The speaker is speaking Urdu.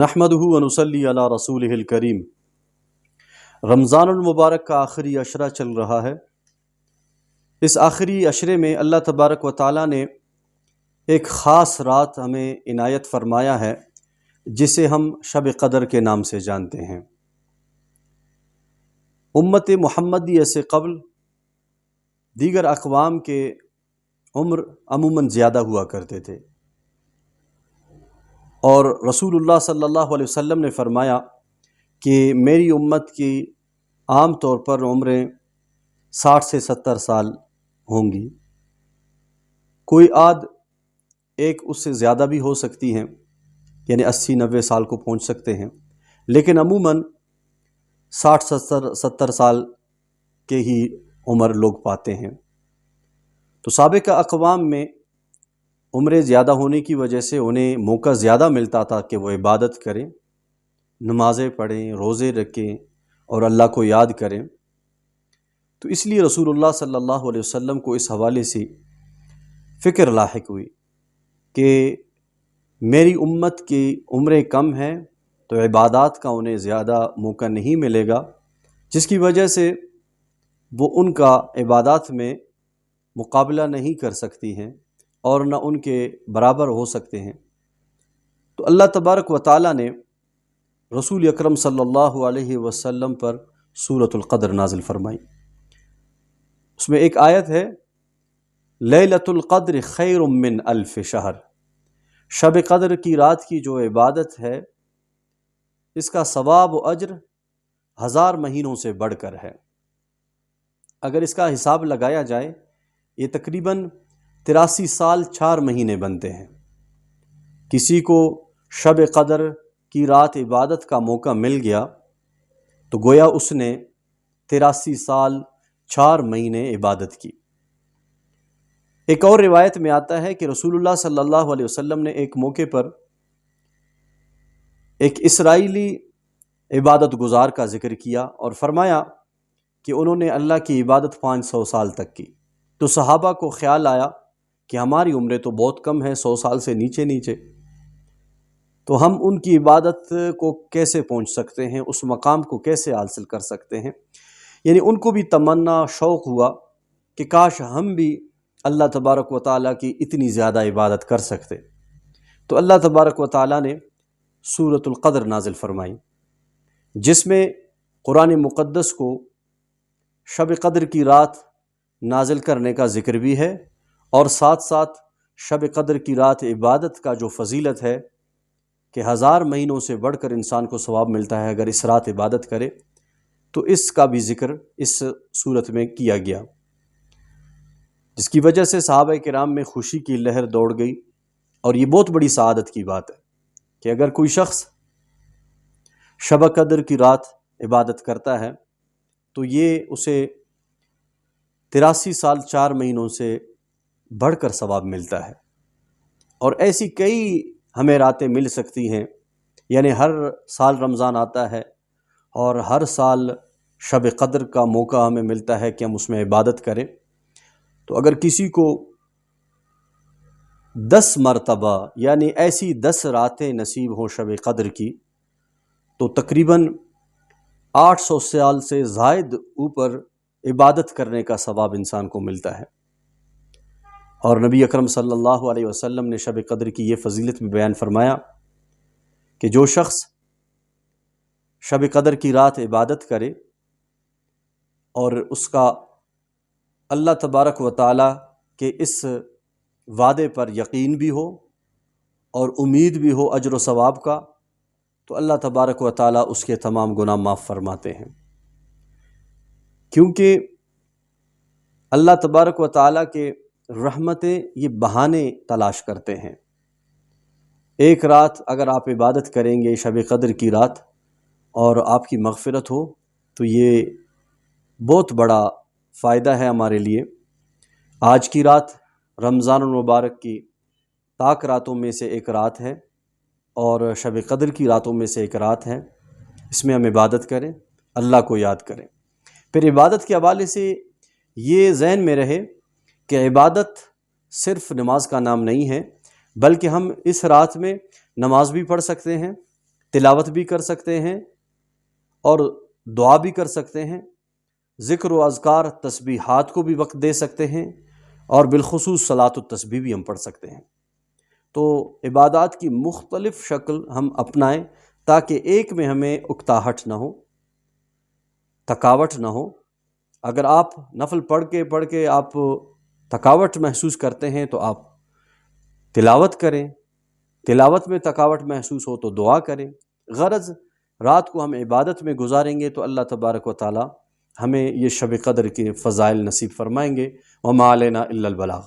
نحمدہ ونصلی علی رسولہ الکریم۔ رمضان المبارک کا آخری عشرہ چل رہا ہے۔ اس آخری عشرے میں اللہ تبارک و تعالیٰ نے ایک خاص رات ہمیں عنایت فرمایا ہے جسے ہم شب قدر کے نام سے جانتے ہیں۔ امت محمدیہ سے قبل دیگر اقوام کے عمر عموماً زیادہ ہوا کرتے تھے، اور رسول اللہ صلی اللہ علیہ وسلم نے فرمایا کہ میری امت کی عام طور پر عمریں 60 سے 70 سال ہوں گی، کوئی آدھ ایک اس سے زیادہ بھی ہو سکتی ہیں، یعنی 80-90 سال کو پہنچ سکتے ہیں، لیکن عموماً 60-70 سال کے ہی عمر لوگ پاتے ہیں۔ تو سابقہ اقوام میں عمریں زیادہ ہونے کی وجہ سے انہیں موقع زیادہ ملتا تھا کہ وہ عبادت کریں، نمازیں پڑھیں، روزے رکھیں اور اللہ کو یاد کریں۔ تو اس لیے رسول اللہ صلی اللہ علیہ وسلم کو اس حوالے سے فکر لاحق ہوئی کہ میری امت کی عمریں کم ہیں تو عبادات کا انہیں زیادہ موقع نہیں ملے گا، جس کی وجہ سے وہ ان کا عبادات میں مقابلہ نہیں کر سکتی ہیں اور نہ ان کے برابر ہو سکتے ہیں۔ تو اللہ تبارک و تعالیٰ نے رسول اکرم صلی اللہ علیہ وسلم پر سورۃ القدر نازل فرمائی۔ اس میں ایک آیت ہے، لیلۃ القدر خیر من الف شہر۔ شب قدر کی رات کی جو عبادت ہے اس کا ثواب و اجر 1000 مہینوں سے بڑھ کر ہے۔ اگر اس کا حساب لگایا جائے یہ تقریباً 83 سال 4 مہینے بنتے ہیں۔ کسی کو شب قدر کی رات عبادت کا موقع مل گیا تو گویا اس نے 83 سال 4 مہینے عبادت کی۔ ایک اور روایت میں آتا ہے کہ رسول اللہ صلی اللہ علیہ وسلم نے ایک موقع پر ایک اسرائیلی عبادت گزار کا ذکر کیا اور فرمایا کہ انہوں نے اللہ کی عبادت 500 سال تک کی۔ تو صحابہ کو خیال آیا کہ ہماری عمریں تو بہت کم ہیں، 100 سال سے نیچے، تو ہم ان کی عبادت کو کیسے پہنچ سکتے ہیں، اس مقام کو کیسے حاصل کر سکتے ہیں۔ یعنی ان کو بھی تمنا، شوق ہوا کہ کاش ہم بھی اللہ تبارک و تعالیٰ کی اتنی زیادہ عبادت کر سکتے۔ تو اللہ تبارک و تعالیٰ نے سورۃ القدر نازل فرمائی، جس میں قرآن مقدس کو شب قدر کی رات نازل کرنے کا ذکر بھی ہے، اور ساتھ ساتھ شب قدر کی رات عبادت کا جو فضیلت ہے کہ 1000 مہینوں سے بڑھ کر انسان کو ثواب ملتا ہے اگر اس رات عبادت کرے، تو اس کا بھی ذکر اس صورت میں کیا گیا، جس کی وجہ سے صحابہ کرام میں خوشی کی لہر دوڑ گئی۔ اور یہ بہت بڑی سعادت کی بات ہے کہ اگر کوئی شخص شب قدر کی رات عبادت کرتا ہے تو یہ اسے 83 سال 4 مہینوں سے بڑھ کر ثواب ملتا ہے۔ اور ایسی کئی ہمیں راتیں مل سکتی ہیں، یعنی ہر سال رمضان آتا ہے اور ہر سال شب قدر کا موقع ہمیں ملتا ہے کہ ہم اس میں عبادت کریں۔ تو اگر کسی کو 10 مرتبہ یعنی ایسی 10 راتیں نصیب ہوں شب قدر کی، تو تقریباً 800 سال سے زائد اوپر عبادت کرنے کا ثواب انسان کو ملتا ہے۔ اور نبی اکرم صلی اللہ علیہ وسلم نے شب قدر کی یہ فضیلت میں بیان فرمایا کہ جو شخص شب قدر کی رات عبادت کرے اور اس کا اللہ تبارک و تعالیٰ کے اس وعدے پر یقین بھی ہو اور امید بھی ہو اجر و ثواب کا، تو اللہ تبارک و تعالیٰ اس کے تمام گناہ معاف فرماتے ہیں، کیونکہ اللہ تبارک و تعالیٰ کے رحمتیں یہ بہانے تلاش کرتے ہیں۔ ایک رات اگر آپ عبادت کریں گے شب قدر کی رات اور آپ کی مغفرت ہو تو یہ بہت بڑا فائدہ ہے ہمارے لیے۔ آج کی رات رمضان المبارک کی طاق راتوں میں سے ایک رات ہے اور شب قدر کی راتوں میں سے ایک رات ہے، اس میں ہم عبادت کریں، اللہ کو یاد کریں۔ پھر عبادت کے حوالے سے یہ ذہن میں رہے کہ عبادت صرف نماز کا نام نہیں ہے، بلکہ ہم اس رات میں نماز بھی پڑھ سکتے ہیں، تلاوت بھی کر سکتے ہیں اور دعا بھی کر سکتے ہیں، ذکر و اذکار تسبیحات کو بھی وقت دے سکتے ہیں، اور بالخصوص صلاۃ التسبیح بھی ہم پڑھ سکتے ہیں۔ تو عبادات کی مختلف شکل ہم اپنائیں تاکہ ایک میں ہمیں اکتاہٹ نہ ہو، تھکاوٹ نہ ہو۔ اگر آپ نفل پڑھ کے آپ تھکاوٹ محسوس کرتے ہیں تو آپ تلاوت کریں، تلاوت میں تھکاوٹ محسوس ہو تو دعا کریں۔ غرض رات کو ہم عبادت میں گزاریں گے تو اللہ تبارک و تعالی ہمیں یہ شب قدر کے فضائل نصیب فرمائیں گے۔ وما علینا الا البلاغ۔